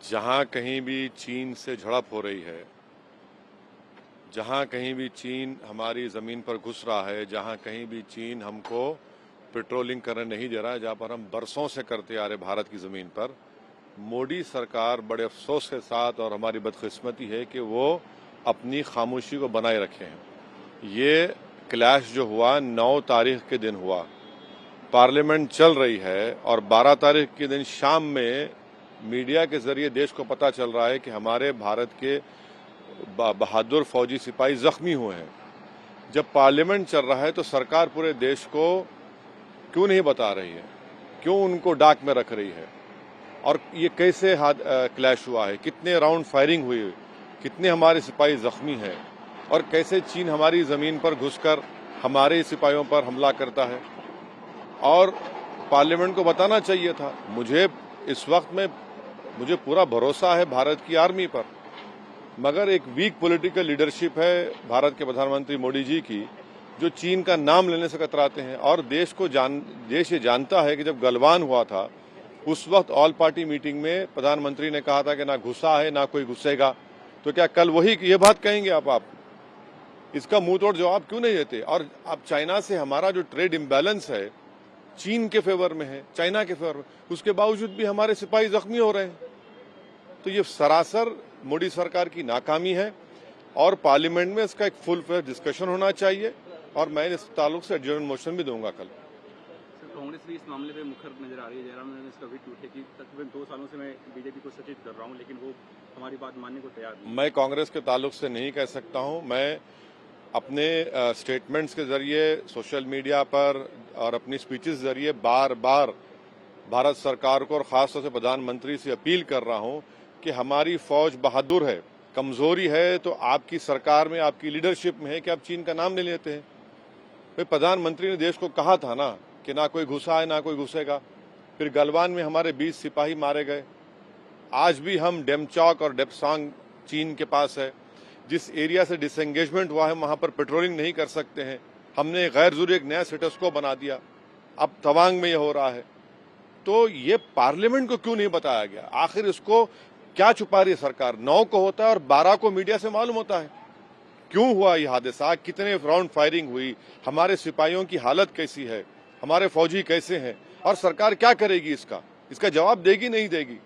जहां कहीं भी चीन से झड़प हो रही है, जहां कहीं भी चीन हमारी ज़मीन पर घुस रहा है, जहां कहीं भी चीन हमको पेट्रोलिंग करने नहीं दे रहा है, जहां पर हम बरसों से करते आ रहे भारत की ज़मीन पर, मोदी सरकार बड़े अफसोस के साथ और हमारी बदकिस्मती है कि वो अपनी खामोशी को बनाए रखे हैं। ये क्लैश जो हुआ 9 तारीख के दिन हुआ, पार्लियामेंट चल रही है और 12 तारीख के दिन शाम में मीडिया के जरिए देश को पता चल रहा है कि हमारे भारत के बहादुर फौजी सिपाही जख्मी हुए हैं। जब पार्लियामेंट चल रहा है तो सरकार पूरे देश को क्यों नहीं बता रही है, क्यों उनको डाक में रख रही है, और ये कैसे क्लैश हुआ है, कितने राउंड फायरिंग हुई, कितने हमारे सिपाही जख्मी हैं, और कैसे चीन हमारी ज़मीन पर घुसकर हमारे सिपाहियों पर हमला करता है। और पार्लियामेंट को बताना चाहिए था। मुझे इस वक्त में मुझे पूरा भरोसा है भारत की आर्मी पर, मगर एक वीक पॉलिटिकल लीडरशिप है भारत के प्रधानमंत्री मोदी जी की, जो चीन का नाम लेने से कतराते हैं। और देश ये जानता है कि जब गलवान हुआ था उस वक्त ऑल पार्टी मीटिंग में प्रधानमंत्री ने कहा था कि ना घुसा है ना कोई घुसेगा। तो क्या कल वही ये बात कहेंगे आप इसका मुंह तोड़ जवाब क्यों नहीं देते? और अब चाइना से हमारा जो ट्रेड इम्बैलेंस है चीन के फेवर में है, चाइना के फेवर में, उसके बावजूद भी हमारे सिपाही जख्मी हो रहे हैं। तो ये सरासर मोदी सरकार की नाकामी है और पार्लियामेंट में इसका एक फुल फ्लेज डिस्कशन होना चाहिए और मैं इस ताल्लुक से एडजर्नमेंट मोशन भी दूंगा कल। कांग्रेस भी इस मामले पे मुखर नजर आ रही है। जयराम ने इसका भी ट्वीट है कि तकरीबन 2 सालों से मैं बीजेपी को सचेत कर रहा हूं, लेकिन वो हमारी बात मानने को तैयार नहीं। मैं कांग्रेस के ताल्लुक से नहीं कह सकता हूं। मैं अपने स्टेटमेंट्स के जरिए सोशल मीडिया पर और अपनी स्पीचेस के जरिए बार बार भारत सरकार को और खासतौर से प्रधानमंत्री से अपील कर रहा हूं कि हमारी फौज बहादुर है। कमजोरी है तो आपकी सरकार में, आपकी लीडरशिप में है कि आप चीन का नाम नहीं लेते हैं। भाई, प्रधानमंत्री ने देश को कहा था ना कि ना कोई घुसा है ना कोई घुसेगा। फिर गलवान में हमारे 20 सिपाही मारे गए। आज भी हम डेमचौक और डेपसांग चीन के पास है, जिस एरिया से डिसएंगेजमेंट हुआ है वहां पर पेट्रोलिंग नहीं कर सकते हैं। हमने गैर जरूरी एक नया स्टेटस को बना दिया। अब तवांग में ये हो रहा है। तो ये पार्लियामेंट को क्यों नहीं बताया गया? आखिर इसको क्या छुपा रही है सरकार? 9 को होता है और 12 को मीडिया से मालूम होता है। क्यों हुआ ये हादसा, कितने राउंड फायरिंग हुई, हमारे सिपाहियों की हालत कैसी है, हमारे फौजी कैसे हैं, और सरकार क्या करेगी? इसका जवाब देगी नहीं देगी?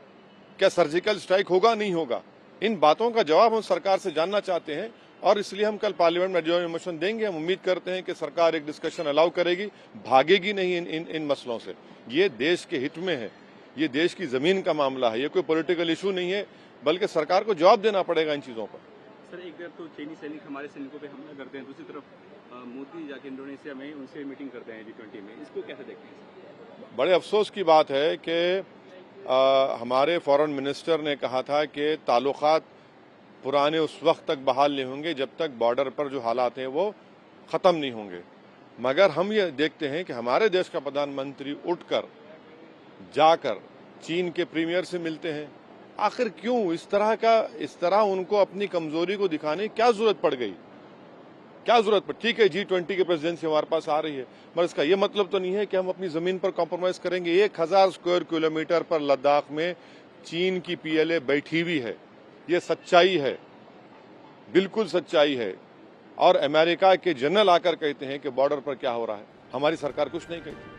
क्या सर्जिकल स्ट्राइक होगा नहीं होगा? इन बातों का जवाब हम सरकार से जानना चाहते हैं और इसलिए हम कल पार्लियामेंट में एडजर्नमेंट मोशन देंगे। हम उम्मीद करते हैं कि सरकार एक डिस्कशन अलाउ करेगी, भागेगी नहीं इन मसलों से। ये देश के हित में है, ये देश की जमीन का मामला है, ये कोई पॉलिटिकल इशू नहीं है, बल्कि सरकार को जवाब देना पड़ेगा इन चीजों पर। सर, एक तरफ तो चीनी सैनिक हमारे सैनिकों पे हमला करते हैं, दूसरी तरफ मोदी जाके इंडोनेशिया में उनसे मीटिंग करते हैं G20 में, इसको कैसे देखते हैं? बड़े अफसोस की बात है कि हमारे फॉरेन मिनिस्टर ने कहा था कि ताल्लुकात पुराने उस वक्त तक बहाल नहीं होंगे जब तक बॉर्डर पर जो हालात हैं वो ख़त्म नहीं होंगे। मगर हम ये देखते हैं कि हमारे देश का प्रधानमंत्री उठकर जाकर चीन के प्रीमियर से मिलते हैं। आखिर क्यों इस तरह उनको अपनी कमजोरी को दिखाने की क्या जरूरत पड़ गई? क्या जरूरत पड़? ठीक है, G20 की प्रेसिडेंसी हमारे पास आ रही है, मगर इसका ये मतलब तो नहीं है कि हम अपनी जमीन पर कॉम्प्रोमाइज करेंगे। 1000 स्क्वायर किलोमीटर पर लद्दाख में चीन की PLA बैठी हुई है। ये सच्चाई है, बिल्कुल सच्चाई है। और अमेरिका के जनरल आकर कहते हैं कि बॉर्डर पर क्या हो रहा है, हमारी सरकार कुछ नहीं कहती।